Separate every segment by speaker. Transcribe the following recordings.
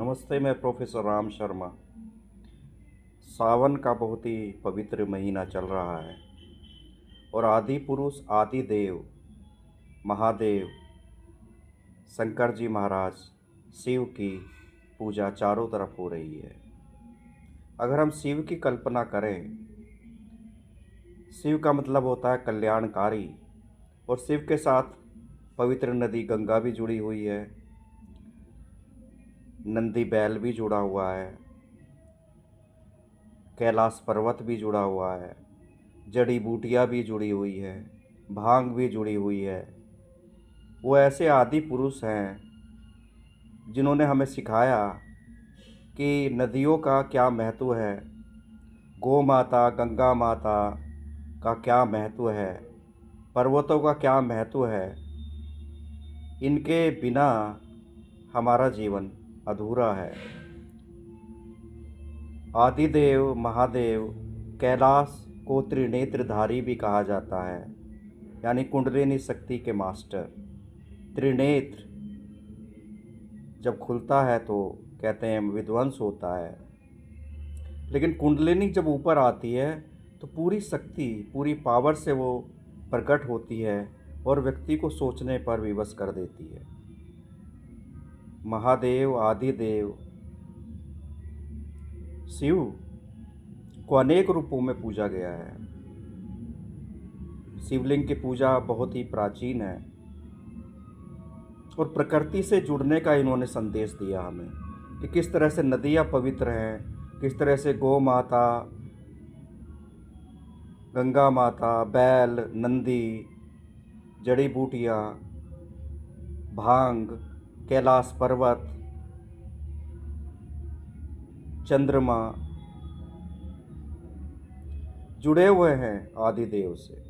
Speaker 1: नमस्ते। मैं प्रोफेसर राम शर्मा। सावन का बहुत ही पवित्र महीना चल रहा है और आदि पुरुष आदि देव महादेव शंकर जी महाराज शिव की पूजा चारों तरफ हो रही है। अगर हम शिव की कल्पना करें, शिव का मतलब होता है कल्याणकारी, और शिव के साथ पवित्र नदी गंगा भी जुड़ी हुई है, नंदी बैल भी जुड़ा हुआ है, कैलाश पर्वत भी जुड़ा हुआ है, जड़ी बूटियाँ भी जुड़ी हुई है, भांग भी जुड़ी हुई है। वो ऐसे आदि पुरुष हैं जिन्होंने हमें सिखाया कि नदियों का क्या महत्व है, गौ माता गंगा माता का क्या महत्व है, पर्वतों का क्या महत्व है। इनके बिना हमारा जीवन अधूरा है। आदिदेव महादेव कैलाश को त्रिनेत्रधारी भी कहा जाता है, यानी कुंडलिनी शक्ति के मास्टर। त्रिनेत्र जब खुलता है तो कहते हैं विध्वंस होता है, लेकिन कुंडलिनी जब ऊपर आती है तो पूरी शक्ति पूरी पावर से वो प्रकट होती है और व्यक्ति को सोचने पर विवश कर देती है। महादेव आदिदेव शिव को अनेक रूपों में पूजा गया है। शिवलिंग की पूजा बहुत ही प्राचीन है और प्रकृति से जुड़ने का इन्होंने संदेश दिया हमें कि किस तरह से नदियाँ पवित्र हैं, किस तरह से गौ माता गंगा माता, बैल, नंदी, जड़ी बूटियाँ, भांग, कैलाश पर्वत, चंद्रमा जुड़े हुए हैं आदिदेव से।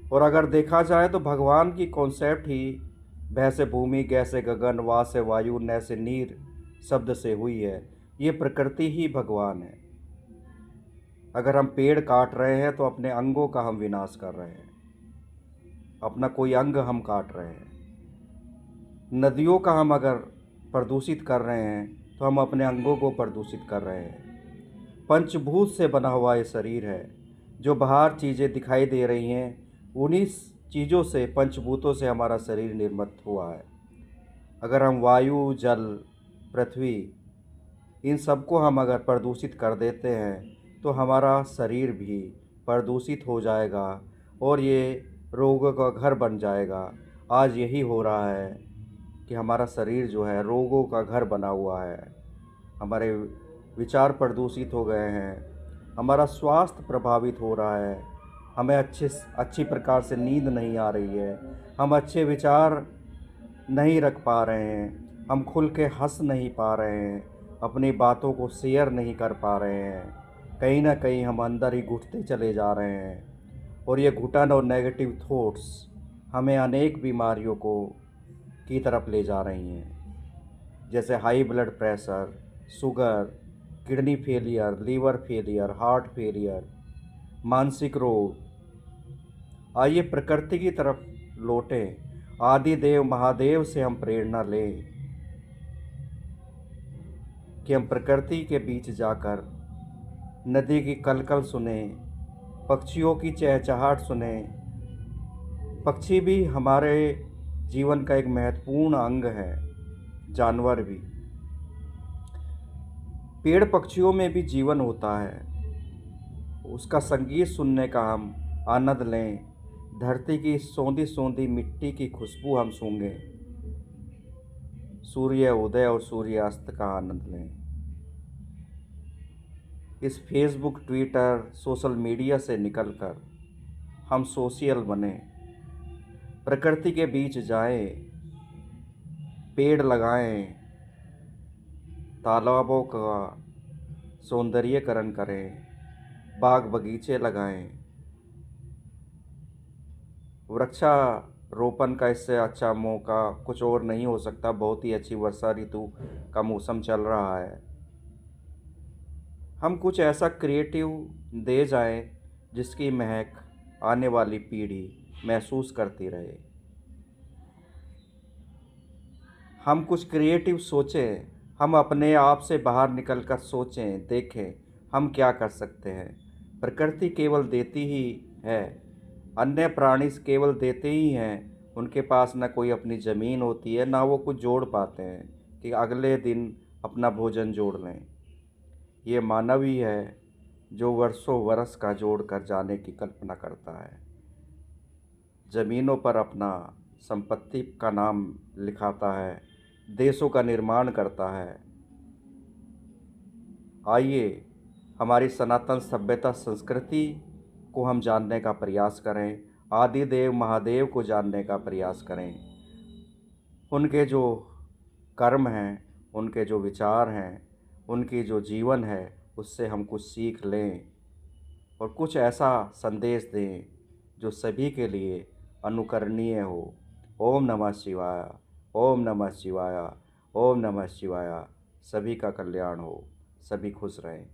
Speaker 1: और अगर देखा जाए तो भगवान की कॉन्सेप्ट ही भय से भूमि, गै से गगन, वा से वायु, न से नीर शब्द से हुई है। ये प्रकृति ही भगवान है। अगर हम पेड़ काट रहे हैं तो अपने अंगों का हम विनाश कर रहे हैं, अपना कोई अंग हम काट रहे हैं। नदियों का हम अगर प्रदूषित कर रहे हैं तो हम अपने अंगों को प्रदूषित कर रहे हैं। पंचभूत से बना हुआ ये शरीर है। जो बाहर चीज़ें दिखाई दे रही हैं, उन्हीं चीज़ों से, पंचभूतों से हमारा शरीर निर्मित हुआ है। अगर हम वायु, जल, पृथ्वी, इन सबको हम अगर प्रदूषित कर देते हैं तो हमारा शरीर भी प्रदूषित हो जाएगा और ये रोगों का घर बन जाएगा। आज यही हो रहा है कि हमारा शरीर जो है रोगों का घर बना हुआ है। हमारे विचार प्रदूषित हो गए हैं, हमारा स्वास्थ्य प्रभावित हो रहा है, हमें अच्छी प्रकार से नींद नहीं आ रही है, हम अच्छे विचार नहीं रख पा रहे हैं, हम खुल के हंस नहीं पा रहे हैं, अपनी बातों को शेयर नहीं कर पा रहे हैं। कहीं ना कहीं हम अंदर ही घुटते चले जा रहे हैं और ये घुटन और नेगेटिव थॉट्स हमें अनेक बीमारियों को की तरफ ले जा रही हैं, जैसे high blood pressure, sugar, kidney failure, liver failure, heart failure, मानसिक रोग। आइए प्रकृति की तरफ लौटें, आदिदेव महादेव से हम प्रेरणा लें कि हम प्रकृति के बीच जाकर नदी की कलकल सुने, पक्षियों की चहचहाट सुने। पक्षी भी हमारे जीवन का एक महत्वपूर्ण अंग है, जानवर भी। पेड़ पक्षियों में भी जीवन होता है, उसका संगीत सुनने का हम आनंद लें। धरती की सौंधी सौंधी मिट्टी की खुशबू हम सूंघें, सूर्य उदय और सूर्यास्त का आनंद लें। इस फेसबुक, ट्विटर, सोशल मीडिया से निकलकर हम सोशल बने, प्रकृति के बीच जाएं, पेड़ लगाएं, तालाबों का सौंदर्यीकरण करें, बाग बगीचे लगाएं। वृक्षारोपण का इससे अच्छा मौका कुछ और नहीं हो सकता। बहुत ही अच्छी वर्षा ऋतु का मौसम चल रहा है। हम कुछ ऐसा क्रिएटिव दे जाएं जिसकी महक आने वाली पीढ़ी महसूस करती रहे। हम कुछ क्रिएटिव सोचें, हम अपने आप से बाहर निकल कर सोचें, देखें हम क्या कर सकते हैं। प्रकृति केवल देती ही है, अन्य प्राणी केवल देते ही हैं। उनके पास ना कोई अपनी ज़मीन होती है, ना वो कुछ जोड़ पाते हैं कि अगले दिन अपना भोजन जोड़ लें। ये मानव ही है जो वर्षों वर्ष का जोड़ कर जाने की कल्पना करता है, ज़मीनों पर अपना संपत्ति का नाम लिखाता है, देशों का निर्माण करता है। आइए हमारी सनातन सभ्यता संस्कृति को हम जानने का प्रयास करें, आदिदेव महादेव को जानने का प्रयास करें। उनके जो कर्म हैं, उनके जो विचार हैं, उनकी जो जीवन है, उससे हम कुछ सीख लें और कुछ ऐसा संदेश दें जो सभी के लिए अनुकरणीय हो। ओम नमः शिवाय, ओम नमः शिवाय, ओम नमः शिवाय। सभी का कल्याण हो, सभी खुश रहें।